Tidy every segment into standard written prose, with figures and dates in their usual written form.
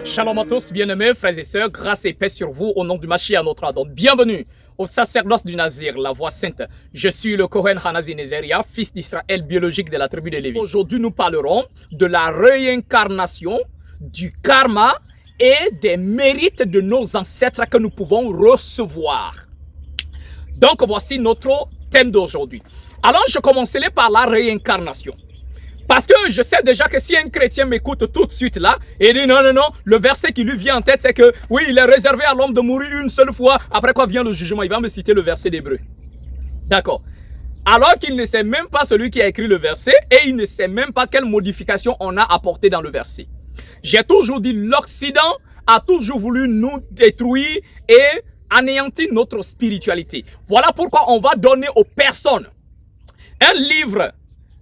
Shalom à tous, bien-aimés, frères et sœurs, grâce et paix sur vous au nom du Mashiach notre Adon. Bienvenue au sacerdoce du Nazir, la voix sainte. Je suis le Kohen Hanazi Nezeria, fils d'Israël biologique de la tribu de Lévi. Aujourd'hui, nous parlerons de la réincarnation, du karma et des mérites de nos ancêtres que nous pouvons recevoir. Donc, voici notre thème d'aujourd'hui. Alors, je commencerai par la réincarnation. Parce que je sais déjà que si un chrétien m'écoute tout de suite là, et dit non, le verset qui lui vient en tête, c'est que oui, il est réservé à l'homme de mourir une seule fois, après quoi vient le jugement. Il va me citer le verset d'Hébreu. D'accord. Alors qu'il ne sait même pas celui qui a écrit le verset, et il ne sait même pas quelle modification on a apporté dans le verset. J'ai toujours dit, l'Occident a toujours voulu nous détruire et anéantir notre spiritualité. Voilà pourquoi on va donner aux personnes un livre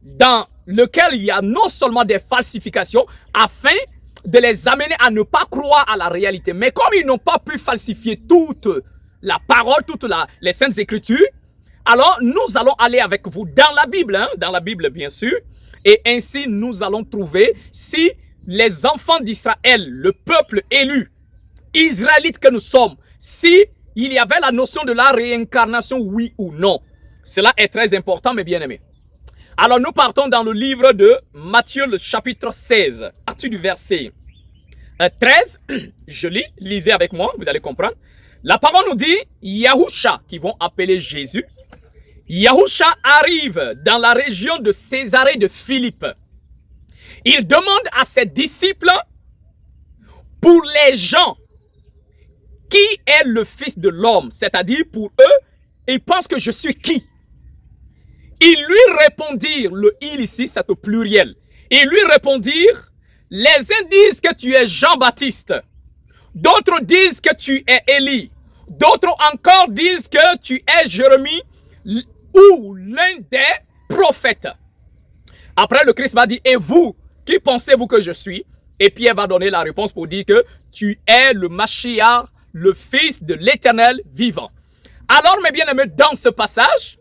dans lequel il y a non seulement des falsifications afin de les amener à ne pas croire à la réalité. Mais comme ils n'ont pas pu falsifier toute la parole, toutes les saintes écritures, alors nous allons aller avec vous dans la Bible bien sûr, et ainsi nous allons trouver si les enfants d'Israël, le peuple élu, israélite que nous sommes, si il y avait la notion de la réincarnation, oui ou non. Cela est très important, mes bien-aimés. Alors nous partons dans le livre de Matthieu, le chapitre 16, à partir du verset 13, je lis, lisez avec moi, vous allez comprendre. La parole nous dit, Yahusha, qui vont appeler Jésus, Yahusha arrive dans la région de Césarée de Philippe. Il demande à ses disciples, pour les gens, qui est le Fils de l'homme, c'est-à-dire pour eux, ils pensent que je suis qui? Ils lui répondirent, le il ici c'est au pluriel, ils lui répondirent, les uns disent que tu es Jean-Baptiste, d'autres disent que tu es Élie, d'autres encore disent que tu es Jérémie ou l'un des prophètes. Après le Christ va dire, et vous, qui pensez-vous que je suis? Et Pierre va donner la réponse pour dire que tu es le Mashiach, le Fils de l'Éternel vivant. Alors mes bien-aimés, dans ce passage,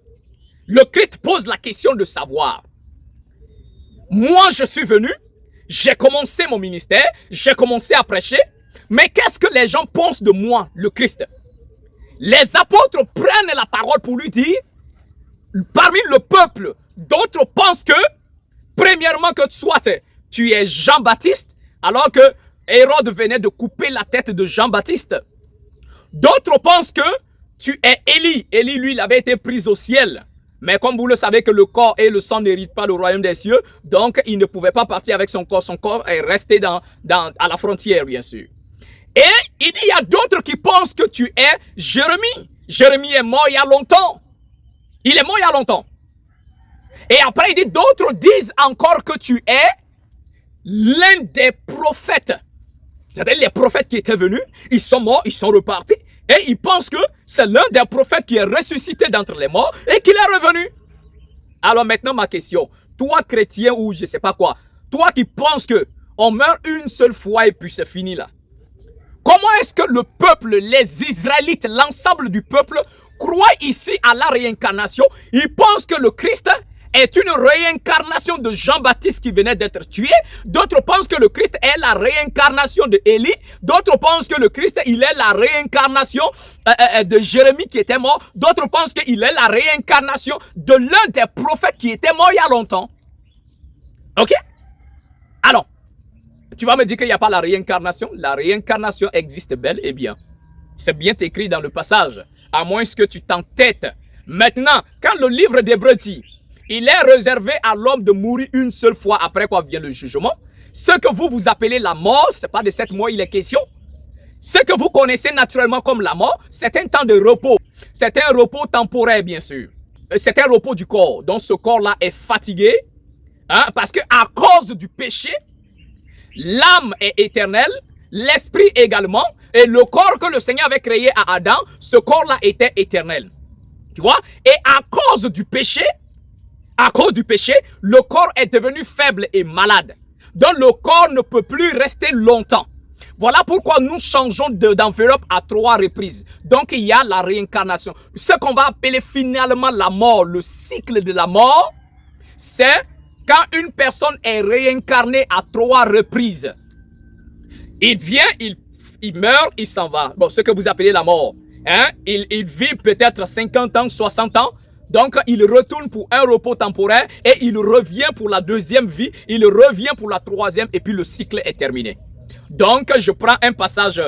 le Christ pose la question de savoir. Moi, je suis venu, j'ai commencé mon ministère, j'ai commencé à prêcher, mais qu'est-ce que les gens pensent de moi, le Christ? Les apôtres prennent la parole pour lui dire, parmi le peuple, d'autres pensent que, premièrement, que soit tu es Jean-Baptiste, alors que Hérode venait de couper la tête de Jean-Baptiste. D'autres pensent que tu es Élie. Élie, lui, il avait été pris au ciel. Mais comme vous le savez que le corps et le sang n'héritent pas le royaume des cieux, donc il ne pouvait pas partir avec son corps. Son corps est resté à la frontière, bien sûr. Et il y a d'autres qui pensent que tu es Jérémie. Jérémie est mort il y a longtemps. Il est mort il y a longtemps. Et après, il dit, d'autres disent encore que tu es l'un des prophètes. C'est-à-dire les prophètes qui étaient venus, ils sont morts, ils sont repartis. Et ils pensent que c'est l'un des prophètes qui est ressuscité d'entre les morts et qu'il est revenu. Alors maintenant ma question, toi chrétien ou je ne sais pas quoi, toi qui penses que on meurt une seule fois et puis c'est fini là. Comment est-ce que le peuple, les Israélites, l'ensemble du peuple croient ici à la réincarnation? Ils pensent que le Christ est une réincarnation de Jean-Baptiste qui venait d'être tué. D'autres pensent que le Christ est la réincarnation de Élie. D'autres pensent que le Christ, il est la réincarnation de Jérémie qui était mort. D'autres pensent qu'il est la réincarnation de l'un des prophètes qui était mort il y a longtemps. Ok? Alors, tu vas me dire qu'il n'y a pas la réincarnation. La réincarnation existe bel et bien. C'est bien écrit dans le passage. À moins que tu t'entêtes. Maintenant, quand le livre d'Hébreux dit, il est réservé à l'homme de mourir une seule fois, après quoi vient le jugement. Ce que vous appelez la mort, ce n'est pas de cette mort il est question. Ce que vous connaissez naturellement comme la mort, c'est un temps de repos. C'est un repos temporaire, bien sûr. C'est un repos du corps. Donc ce corps-là est fatigué. Parce qu'à cause du péché, l'âme est éternelle, l'esprit également. Et le corps que le Seigneur avait créé à Adam, ce corps-là était éternel. Tu vois? Et à cause du péché, À cause du péché, le corps est devenu faible et malade. Donc le corps ne peut plus rester longtemps. Voilà pourquoi nous changeons d'enveloppe à 3 reprises. Donc il y a la réincarnation. Ce qu'on va appeler finalement la mort, le cycle de la mort, c'est quand une personne est réincarnée à 3 reprises. Il vient, il meurt, il s'en va. Bon, ce que vous appelez la mort. Hein? Il vit peut-être 50 ans, 60 ans. Donc, il retourne pour un repos temporaire et il revient pour la deuxième vie. Il revient pour la troisième et puis le cycle est terminé. Donc, je prends un passage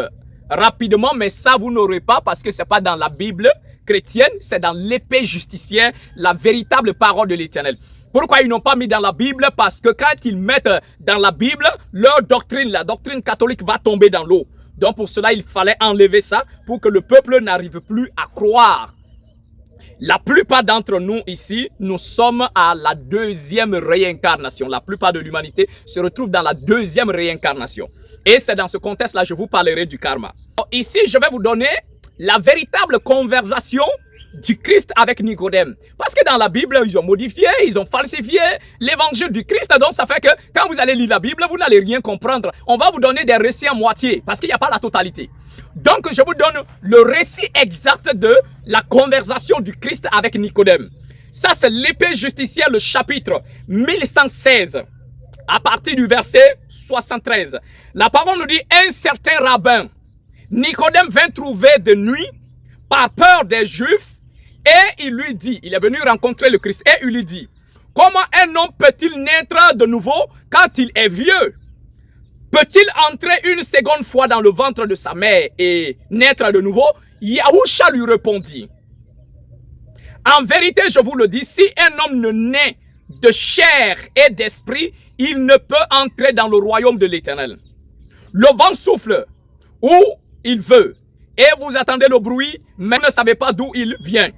rapidement, mais ça, vous n'aurez pas parce que ce n'est pas dans la Bible chrétienne, c'est dans l'épée justicière, la véritable parole de l'Éternel. Pourquoi ils n'ont pas mis dans la Bible? Parce que quand ils mettent dans la Bible, leur doctrine, la doctrine catholique va tomber dans l'eau. Donc, pour cela, il fallait enlever ça pour que le peuple n'arrive plus à croire. La plupart d'entre nous ici, nous sommes à la deuxième réincarnation. La plupart de l'humanité se retrouve dans la deuxième réincarnation. Et c'est dans ce contexte-là que je vous parlerai du karma. Ici, je vais vous donner la véritable conversation du Christ avec Nicodème. Parce que dans la Bible, ils ont modifié, ils ont falsifié l'évangile du Christ. Donc, ça fait que quand vous allez lire la Bible, vous n'allez rien comprendre. On va vous donner des récits à moitié parce qu'il n'y a pas la totalité. Donc, je vous donne le récit exact de la conversation du Christ avec Nicodème. Ça, c'est l'épée justicière, le chapitre 1116, à partir du verset 73. La parole nous dit, un certain rabbin, Nicodème vint trouver de nuit, par peur des Juifs, et il lui dit, il est venu rencontrer le Christ, et il lui dit, comment un homme peut-il naître de nouveau quand il est vieux? Peut-il entrer une seconde fois dans le ventre de sa mère et naître de nouveau? Yahusha lui répondit, en vérité, je vous le dis, si un homme ne naît de chair et d'esprit, il ne peut entrer dans le royaume de l'Éternel. Le vent souffle où il veut, et vous attendez le bruit, mais ne savez pas d'où il vient,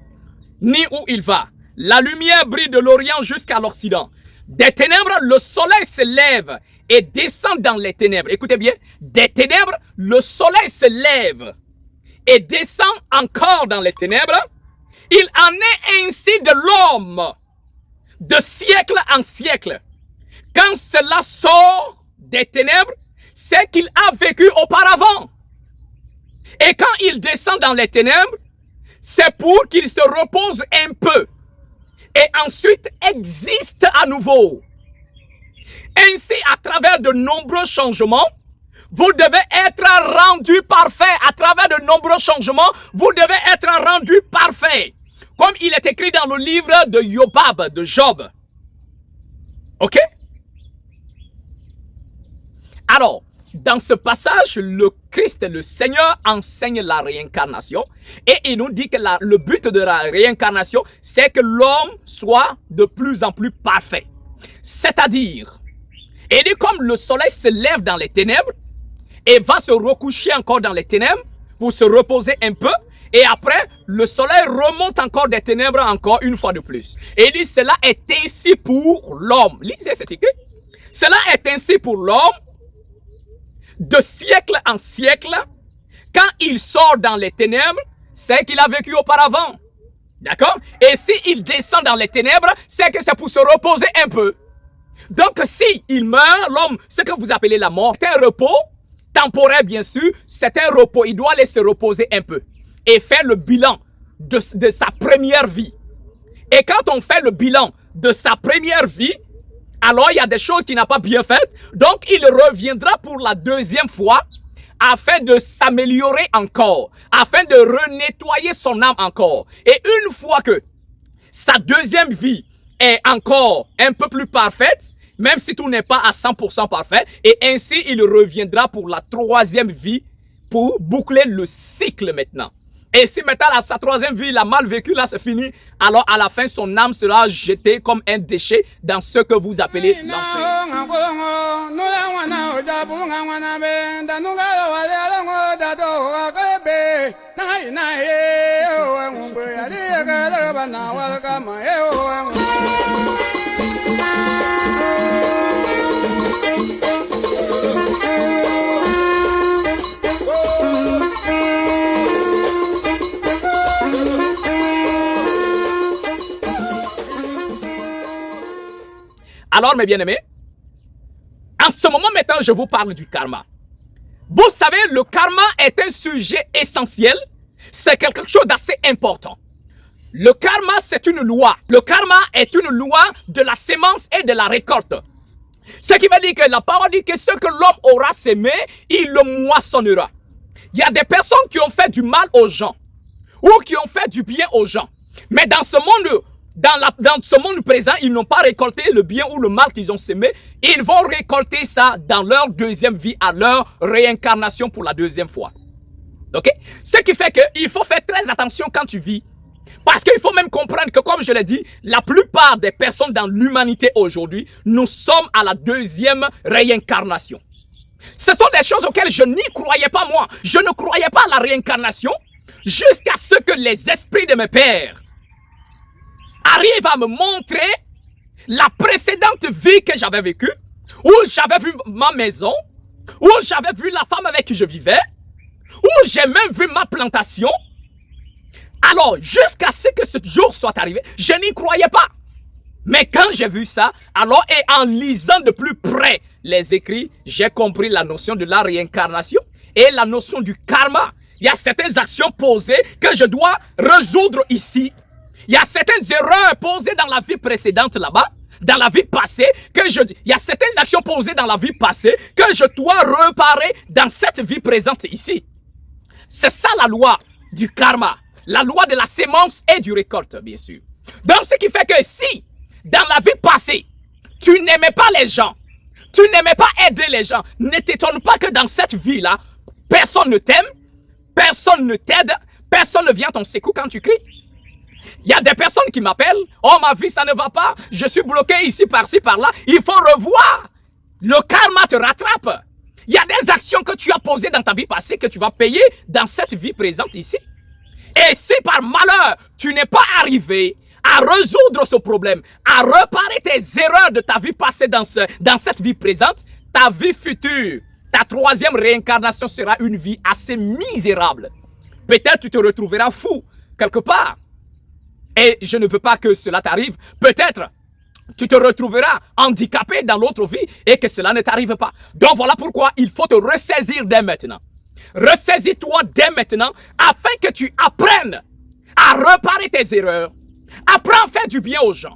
ni où il va. La lumière brille de l'Orient jusqu'à l'Occident. Des ténèbres, le soleil se lève et descend dans les ténèbres. Écoutez bien, des ténèbres, le soleil se lève et descend encore dans les ténèbres. Il en est ainsi de l'homme, de siècle en siècle. Quand cela sort des ténèbres, c'est qu'il a vécu auparavant. Et quand il descend dans les ténèbres, c'est pour qu'il se repose un peu et ensuite existe à nouveau. Ainsi, à travers de nombreux changements, vous devez être rendu parfait. À travers de nombreux changements, vous devez être rendu parfait. Comme il est écrit dans le livre de Yobab, de Job. Ok? Alors, dans ce passage, le Christ, le Seigneur, enseigne la réincarnation. Et il nous dit que le but de la réincarnation, c'est que l'homme soit de plus en plus parfait. C'est-à-dire, il dit comme le soleil se lève dans les ténèbres et va se recoucher encore dans les ténèbres pour se reposer un peu. Et après, le soleil remonte encore des ténèbres encore une fois de plus. Et il dit, cela est ainsi pour l'homme. Lisez, c'est écrit. Cela est ainsi pour l'homme. De siècle en siècle, quand il sort dans les ténèbres, c'est qu'il a vécu auparavant. D'accord? Et s'il descend dans les ténèbres, c'est que c'est pour se reposer un peu. Donc, si il meurt, l'homme, ce que vous appelez la mort, c'est un repos, temporaire bien sûr, c'est un repos. Il doit aller se reposer un peu et faire le bilan de sa première vie. Et quand on fait le bilan de sa première vie, alors il y a des choses qu'il n'a pas bien faites. Donc il reviendra pour la deuxième fois afin de s'améliorer encore, afin de renettoyer son âme encore. Et une fois que sa deuxième vie est encore un peu plus parfaite, même si tout n'est pas à 100% parfait, et ainsi il reviendra pour la troisième vie pour boucler le cycle maintenant. Et si maintenant sa troisième vie, il a mal vécu, là c'est fini, alors à la fin son âme sera jetée comme un déchet dans ce que vous appelez l'enfer. Alors, mes bien-aimés, en ce moment maintenant, je vous parle du karma. Vous savez, le karma est un sujet essentiel. C'est quelque chose d'assez important. Le karma, c'est une loi. Le karma est une loi de la sémence et de la récolte. Ce qui veut dire que la parole dit que ce que l'homme aura sémé, il le moissonnera. Il y a des personnes qui ont fait du mal aux gens ou qui ont fait du bien aux gens. Mais dans ce monde présent, ils n'ont pas récolté le bien ou le mal qu'ils ont sémé. Ils vont récolter ça dans leur deuxième vie, à leur réincarnation pour la deuxième fois. Ok? Ce qui fait qu'il faut faire très attention quand tu vis. Parce qu'il faut même comprendre que, comme je l'ai dit, la plupart des personnes dans l'humanité aujourd'hui, nous sommes à la deuxième réincarnation. Ce sont des choses auxquelles je n'y croyais pas moi. Je ne croyais pas à la réincarnation jusqu'à ce que les esprits de mes pères arrivent à me montrer la précédente vie que j'avais vécue, où j'avais vu ma maison, où j'avais vu la femme avec qui je vivais, où j'ai même vu ma plantation. Alors, jusqu'à ce que ce jour soit arrivé, je n'y croyais pas. Mais quand j'ai vu ça, alors, et en lisant de plus près les écrits, j'ai compris la notion de la réincarnation et la notion du karma. Il y a certaines actions posées que je dois résoudre ici. Il y a certaines erreurs posées dans la vie précédente là-bas, dans la vie passée, il y a certaines actions posées dans la vie passée que je dois réparer dans cette vie présente ici. C'est ça la loi du karma. La loi de la sémence et du récolte, bien sûr. Donc, ce qui fait que si, dans la vie passée, tu n'aimais pas les gens, tu n'aimais pas aider les gens, ne t'étonne pas que dans cette vie-là, personne ne t'aime, personne ne t'aide, personne ne vient à ton secours quand tu cries. Il y a des personnes qui m'appellent, « Oh, ma vie, ça ne va pas, je suis bloqué ici, par-ci, par-là. » Il faut revoir. Le karma te rattrape. Il y a des actions que tu as posées dans ta vie passée que tu vas payer dans cette vie présente ici. Et si par malheur, tu n'es pas arrivé à résoudre ce problème, à réparer tes erreurs de ta vie passée dans cette vie présente, ta vie future, ta troisième réincarnation sera une vie assez misérable. Peut-être tu te retrouveras fou quelque part. Et je ne veux pas que cela t'arrive. Peut-être tu te retrouveras handicapé dans l'autre vie et que cela ne t'arrive pas. Donc voilà pourquoi il faut te ressaisir dès maintenant. Ressaisis-toi dès maintenant afin que tu apprennes à réparer tes erreurs. Apprends à faire du bien aux gens.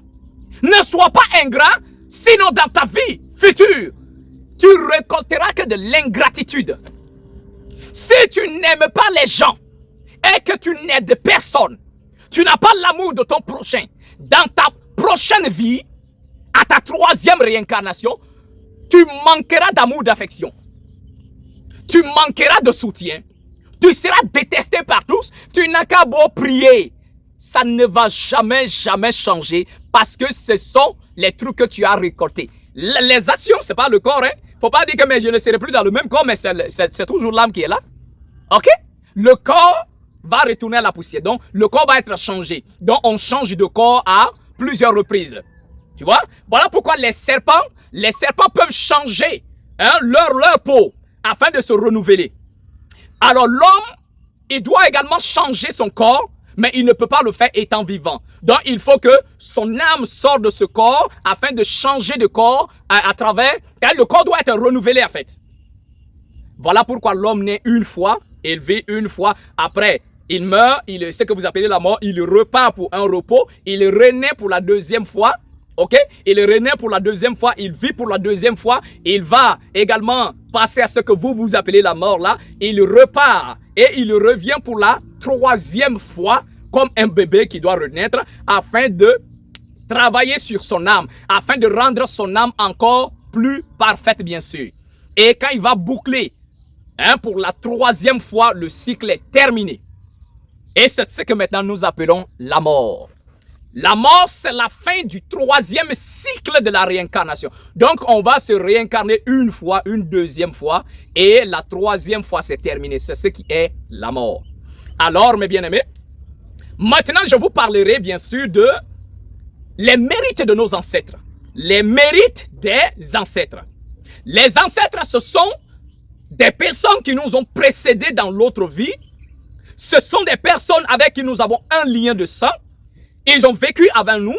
Ne sois pas ingrat, sinon dans ta vie future, tu récolteras que de l'ingratitude. Si tu n'aimes pas les gens et que tu n'aides personne, tu n'as pas l'amour de ton prochain, dans ta prochaine vie, à ta troisième réincarnation, tu manqueras d'amour, d'affection. Tu manqueras de soutien. Tu seras détesté par tous. Tu n'as qu'à beau prier. Ça ne va jamais, jamais changer parce que ce sont les trucs que tu as récoltés. Les actions, ce n'est pas le corps. Faut pas dire que mais je ne serai plus dans le même corps, mais c'est toujours l'âme qui est là. Ok? Le corps va retourner à la poussière. Donc, le corps va être changé. Donc, on change de corps à plusieurs reprises. Tu vois? Voilà pourquoi les serpents peuvent changer leur peau afin de se renouveler. Alors l'homme, il doit également changer son corps, mais il ne peut pas le faire étant vivant. Donc il faut que son âme sorte de ce corps afin de changer de corps à travers... Le corps doit être renouvelé en fait. Voilà pourquoi l'homme naît une fois, il vit une fois. Après, il meurt, ce que vous appelez la mort, il repart pour un repos, il renaît pour la deuxième fois. Ok, il renaît pour la deuxième fois, il vit pour la deuxième fois, il va également passer à ce que vous appelez la mort là, il repart et il revient pour la troisième fois comme un bébé qui doit renaître afin de travailler sur son âme, afin de rendre son âme encore plus parfaite bien sûr. Et quand il va boucler, pour la troisième fois, le cycle est terminé. Et c'est ce que maintenant nous appelons la mort. La mort, c'est la fin du troisième cycle de la réincarnation. Donc, on va se réincarner une fois, une deuxième fois. Et la troisième fois, c'est terminé. C'est ce qui est la mort. Alors, mes bien-aimés, maintenant, je vous parlerai bien sûr de les mérites de nos ancêtres. Les mérites des ancêtres. Les ancêtres, ce sont des personnes qui nous ont précédés dans l'autre vie. Ce sont des personnes avec qui nous avons un lien de sang. Ils ont vécu avant nous,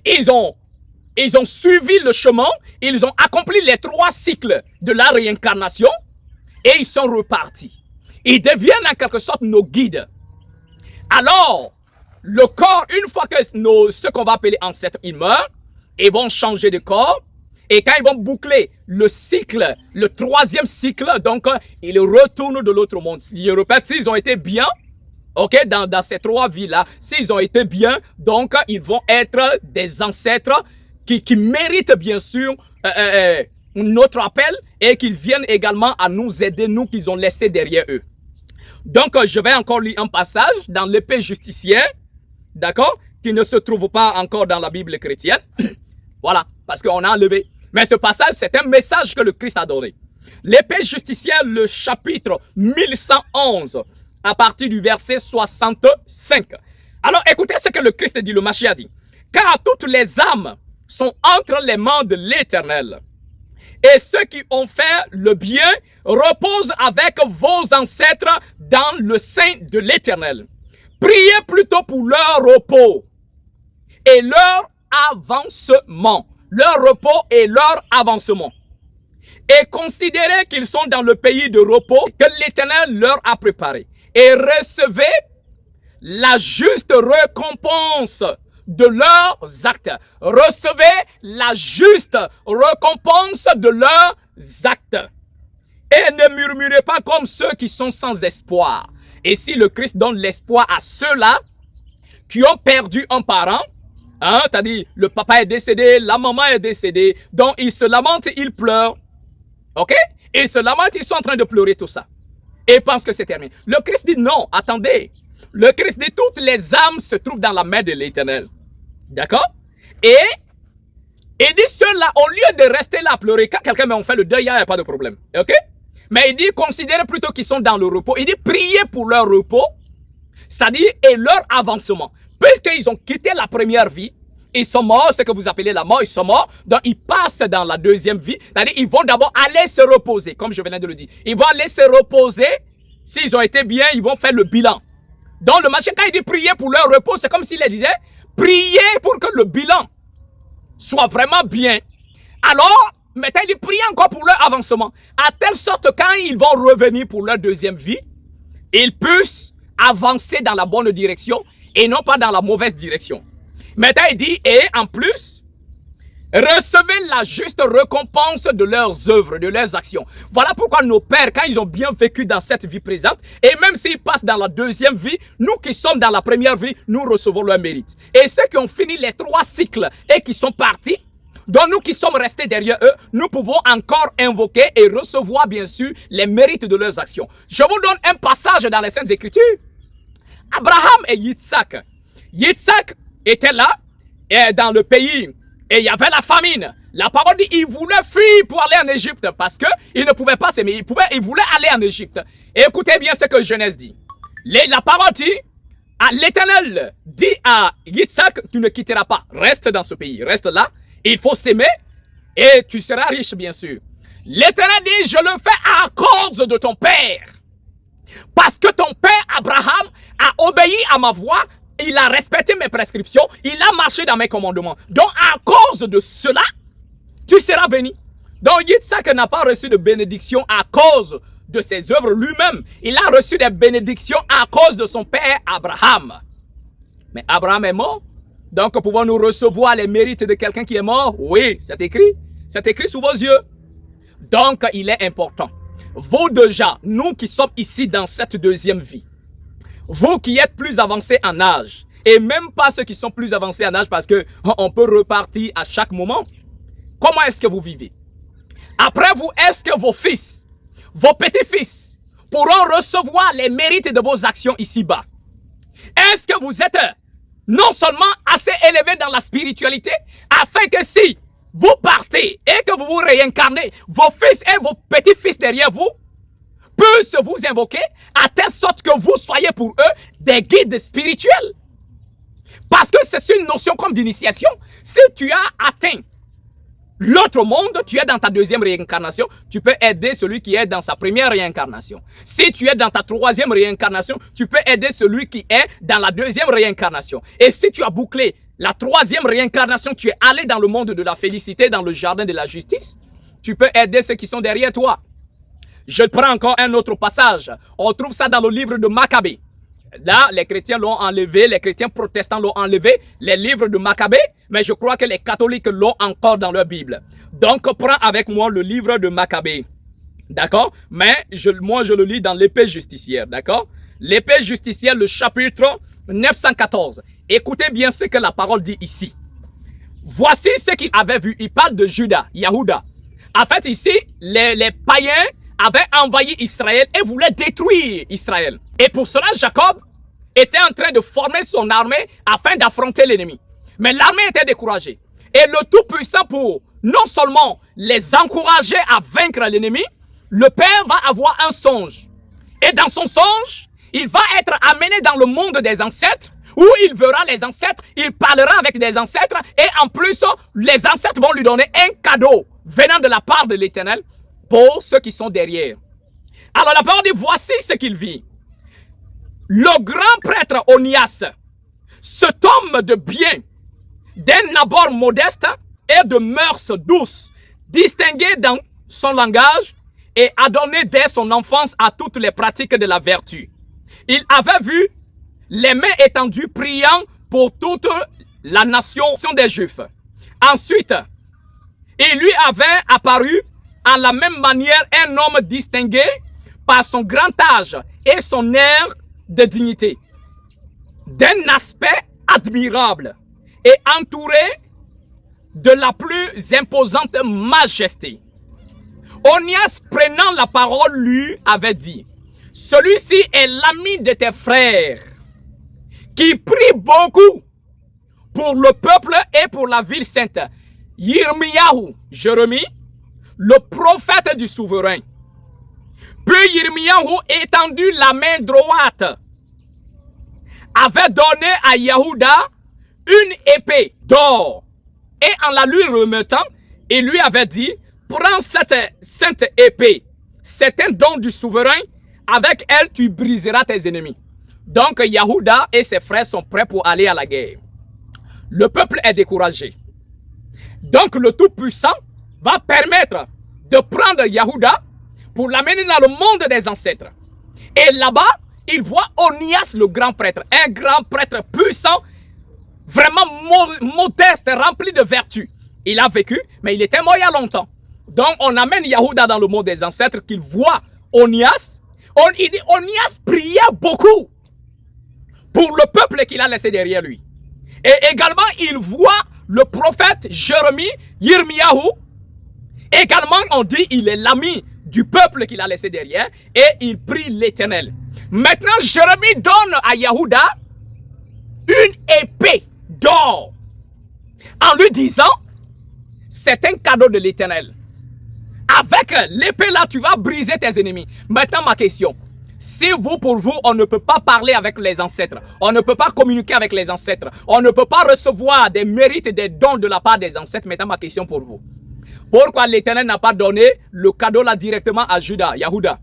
ils ont ils ont suivi le chemin, ils ont accompli les 3 cycles de la réincarnation et ils sont repartis. Ils deviennent en quelque sorte nos guides. Alors, le corps, une fois que ce qu'on va appeler ancêtres, ils meurent, ils vont changer de corps. Et quand ils vont boucler le cycle, le 3e cycle, donc ils retournent de l'autre monde. Je répète, s'ils ont été bien, ok, dans ces 3 vies-là, s'ils ont été bien, donc ils vont être des ancêtres qui méritent bien sûr notre appel et qu'ils viennent également à nous aider, nous qu'ils ont laissés derrière eux. Donc, je vais encore lire un passage dans l'épée justicière, d'accord, qui ne se trouve pas encore dans la Bible chrétienne. Voilà, parce qu'on a enlevé. Mais ce passage, c'est un message que le Christ a donné. L'épée justicière, le chapitre 1111, à partir du verset 65. Alors, écoutez ce que le Christ dit, le Mashiach dit. Car toutes les âmes sont entre les mains de l'Éternel. Et ceux qui ont fait le bien reposent avec vos ancêtres dans le sein de l'Éternel. Priez plutôt pour leur repos et leur avancement. Leur repos et leur avancement. Et considérez qu'ils sont dans le pays de repos que l'Éternel leur a préparé. Et recevez la juste récompense de leurs actes. Recevez la juste récompense de leurs actes. Et ne murmurez pas comme ceux qui sont sans espoir. Et si le Christ donne l'espoir à ceux-là qui ont perdu un parent, hein, c'est-à-dire le papa est décédé, la maman est décédée, donc ils se lamentent, ils pleurent. Ok? Ils se lamentent, ils sont en train de pleurer tout ça. Et pensent que c'est terminé. Le Christ dit non, attendez. Le Christ dit toutes les âmes se trouvent dans la main de l'Éternel. D'accord? Et il dit ceux-là, au lieu de rester là à pleurer, quand quelqu'un m'a fait le deuil, il n'y a pas de problème. Ok? Mais il dit considérez plutôt qu'ils sont dans le repos. Il dit priez pour leur repos, c'est-à-dire et leur avancement. Puisqu'ils ont quitté la première vie, ils sont morts, ce que vous appelez la mort, ils sont morts, donc ils passent dans la deuxième vie, c'est-à-dire ils vont d'abord aller se reposer, comme je venais de le dire. Ils vont aller se reposer, s'ils ont été bien, ils vont faire le bilan. Donc le Mashiach, quand il dit prier pour leur repos, c'est comme s'il disait, priez pour que le bilan soit vraiment bien. Alors, maintenant il dit priez encore pour leur avancement, à telle sorte quand ils vont revenir pour leur deuxième vie, ils puissent avancer dans la bonne direction et non pas dans la mauvaise direction. Maintenant, il dit, et en plus, recevez la juste récompense de leurs œuvres, de leurs actions. Voilà pourquoi nos pères, quand ils ont bien vécu dans cette vie présente, et même s'ils passent dans la deuxième vie, nous qui sommes dans la première vie, nous recevons leur mérite. Et ceux qui ont fini les 3 cycles et qui sont partis, donc nous qui sommes restés derrière eux, nous pouvons encore invoquer et recevoir bien sûr les mérites de leurs actions. Je vous donne un passage dans les Saintes Écritures. Abraham et Yitzhak. Yitzhak était là, et dans le pays, et il y avait la famine. La parole dit, il voulait fuir pour aller en Égypte, parce qu'il ne pouvait pas s'aimer, il voulait aller en Égypte. Et écoutez bien ce que Genèse dit. La parole dit, l'Éternel dit à Yitzhak, tu ne quitteras pas, reste dans ce pays, reste là, il faut s'aimer, et tu seras riche bien sûr. L'Éternel dit, je le fais à cause de ton père. Parce que ton père Abraham a obéi à ma voix, il a respecté mes prescriptions, il a marché dans mes commandements. Donc à cause de cela, tu seras béni. Donc Yitzhak n'a pas reçu de bénédiction à cause de ses œuvres lui-même. Il a reçu des bénédictions à cause de son père Abraham. Mais Abraham est mort. Donc pouvons-nous recevoir les mérites de quelqu'un qui est mort? Oui, c'est écrit. C'est écrit sous vos yeux. Donc il est important. Vous déjà, nous qui sommes ici dans cette deuxième vie, vous qui êtes plus avancés en âge, et même pas ceux qui sont plus avancés en âge parce qu'on peut repartir à chaque moment, comment est-ce que vous vivez? Après vous, est-ce que vos fils, vos petits-fils pourront recevoir les mérites de vos actions ici-bas? Est-ce que vous êtes non seulement assez élevés dans la spiritualité, afin que si vous partez et que vous vous réincarnez, vos fils et vos petits-fils derrière vous puissent vous invoquer à telle sorte que vous soyez pour eux des guides spirituels. Parce que c'est une notion comme d'initiation. Si tu as atteint l'autre monde, tu es dans ta deuxième réincarnation, tu peux aider celui qui est dans sa première réincarnation. Si tu es dans ta troisième réincarnation, tu peux aider celui qui est dans la deuxième réincarnation. Et si tu as bouclé la troisième réincarnation, tu es allé dans le monde de la félicité, dans le jardin de la justice, tu peux aider ceux qui sont derrière toi. Je prends encore un autre passage. On trouve ça dans le livre de Maccabée. Là, les chrétiens l'ont enlevé, les chrétiens protestants l'ont enlevé, les livres de Maccabée, mais je crois que les catholiques l'ont encore dans leur Bible. Donc, prends avec moi le livre de Maccabée. D'accord? Mais moi, je le lis dans l'épée justicière. D'accord? L'épée justicière, le chapitre 914. Écoutez bien ce que la parole dit ici. Voici ce qu'il avait vu. Il parle de Juda, Yahuda. En fait, ici, les païens avaient envahi Israël et voulaient détruire Israël. Et pour cela, Jacob était en train de former son armée afin d'affronter l'ennemi. Mais l'armée était découragée. Et le Tout-Puissant, pour non seulement les encourager à vaincre l'ennemi, le Père va avoir un songe. Et dans son songe, il va être amené dans le monde des ancêtres, où il verra les ancêtres, il parlera avec des ancêtres, et en plus, les ancêtres vont lui donner un cadeau venant de la part de l'Éternel pour ceux qui sont derrière. Alors la parole dit, voici ce qu'il vit. Le grand prêtre Onias, cet homme de bien, d'un abord modeste et de mœurs douces, distingué dans son langage et adonné dès son enfance à toutes les pratiques de la vertu. Il avait vu les mains étendues priant pour toute la nation des Juifs. Ensuite, il lui avait apparu en la même manière un homme distingué par son grand âge et son air de dignité, d'un aspect admirable et entouré de la plus imposante majesté. Onias, prenant la parole, lui avait dit, « Celui-ci est l'ami de tes frères, qui prie beaucoup pour le peuple et pour la ville sainte. Yirmiyahu, Jérémie, le prophète du souverain. » Puis Yirmiyahu, étendu la main droite, avait donné à Yahuda une épée d'or. Et en la lui remettant, il lui avait dit, prends cette sainte épée, c'est un don du souverain, avec elle tu briseras tes ennemis. Donc Yahuda et ses frères sont prêts pour aller à la guerre. Le peuple est découragé. Donc le Tout-Puissant va permettre de prendre Yahuda pour l'amener dans le monde des ancêtres. Et là-bas, il voit Onias, le grand prêtre, un grand prêtre puissant, vraiment modeste, rempli de vertu. Il a vécu, mais il était mort il y a longtemps. Donc on amène Yahuda dans le monde des ancêtres, qu'il voit Onias. Il dit, Onias priait beaucoup pour le peuple qu'il a laissé derrière lui. Et également, il voit le prophète Jérémie, Yirmiyahu. Également, on dit, il est l'ami du peuple qu'il a laissé derrière et il prie l'Éternel. Maintenant, Jérémie donne à Yahuda une épée d'or en lui disant, c'est un cadeau de l'Éternel. Avec l'épée là, tu vas briser tes ennemis. Maintenant, ma question. Si pour vous, on ne peut pas parler avec les ancêtres, on ne peut pas communiquer avec les ancêtres, on ne peut pas recevoir des mérites et des dons de la part des ancêtres, maintenant ma question pour vous. Pourquoi l'Éternel n'a pas donné le cadeau là directement à Juda, Yahuda?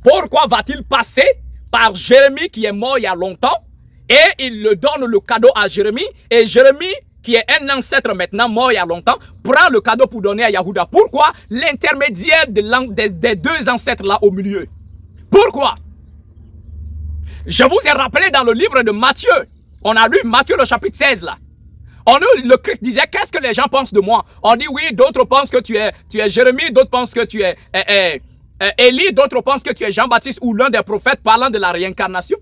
Pourquoi va-t-il passer par Jérémie qui est mort il y a longtemps et il le donne le cadeau à Jérémie et Jérémie qui est un ancêtre maintenant mort il y a longtemps, prend le cadeau pour donner à Yahuda. Pourquoi l'intermédiaire des deux ancêtres là au milieu? Pourquoi? Je vous ai rappelé dans le livre de Matthieu, on a lu Matthieu le chapitre 16 là. Le Christ disait, qu'est-ce que les gens pensent de moi? On dit oui, d'autres pensent que tu es Jérémie, d'autres pensent que tu es Élie, d'autres pensent que tu es Jean-Baptiste ou l'un des prophètes parlant de la réincarnation.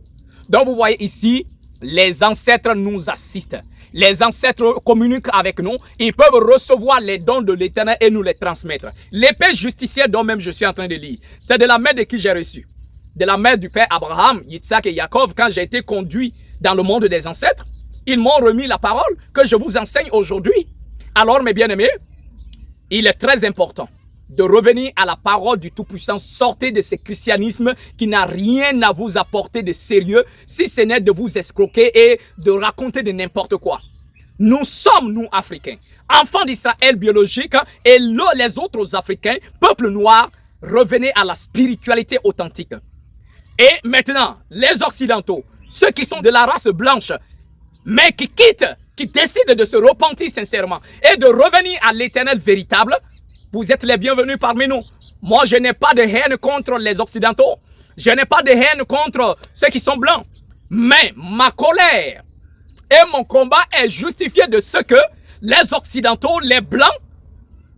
Donc vous voyez ici, les ancêtres nous assistent. Les ancêtres communiquent avec nous. Ils peuvent recevoir les dons de l'Éternel et nous les transmettre. L'épée justicière dont même je suis en train de lire, c'est de la main de qui j'ai reçu? De la main du père Abraham, Yitzhak et Jacob. Quand j'ai été conduit dans le monde des ancêtres, ils m'ont remis la parole que je vous enseigne aujourd'hui. Alors mes bien-aimés, il est très important de revenir à la parole du Tout-Puissant. Sortez de ce christianisme qui n'a rien à vous apporter de sérieux, si ce n'est de vous escroquer et de raconter de n'importe quoi. Nous sommes, nous, Africains, enfants d'Israël biologique et les autres Africains, peuple noir, revenez à la spiritualité authentique. Et maintenant, les Occidentaux, ceux qui sont de la race blanche, mais qui quittent qui décident de se repentir sincèrement et de revenir à l'Éternel véritable, vous êtes les bienvenus parmi nous. Moi, je n'ai pas de haine contre les Occidentaux. Je n'ai pas de haine contre ceux qui sont blancs. Mais ma colère et mon combat est justifié de ce que les Occidentaux, les blancs,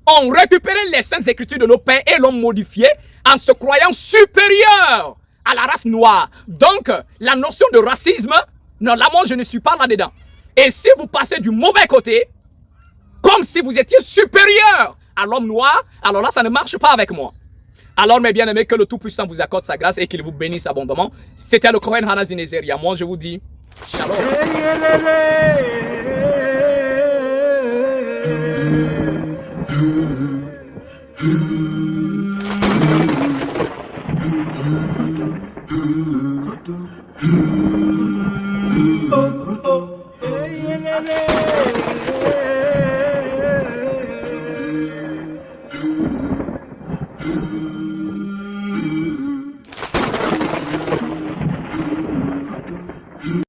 ont récupéré les saintes écritures de nos pères et l'ont modifié en se croyant supérieurs à la race noire. Donc, la notion de racisme, non, là, moi, je ne suis pas là-dedans. Et si vous passez du mauvais côté, comme si vous étiez supérieur à l'homme noir, alors là, ça ne marche pas avec moi. Alors, mes bien-aimés, que le Tout-Puissant vous accorde sa grâce et qu'il vous bénisse abondamment. C'était le Cohen Hanazi Nezeria. Moi, je vous dis, shalom. Ooh.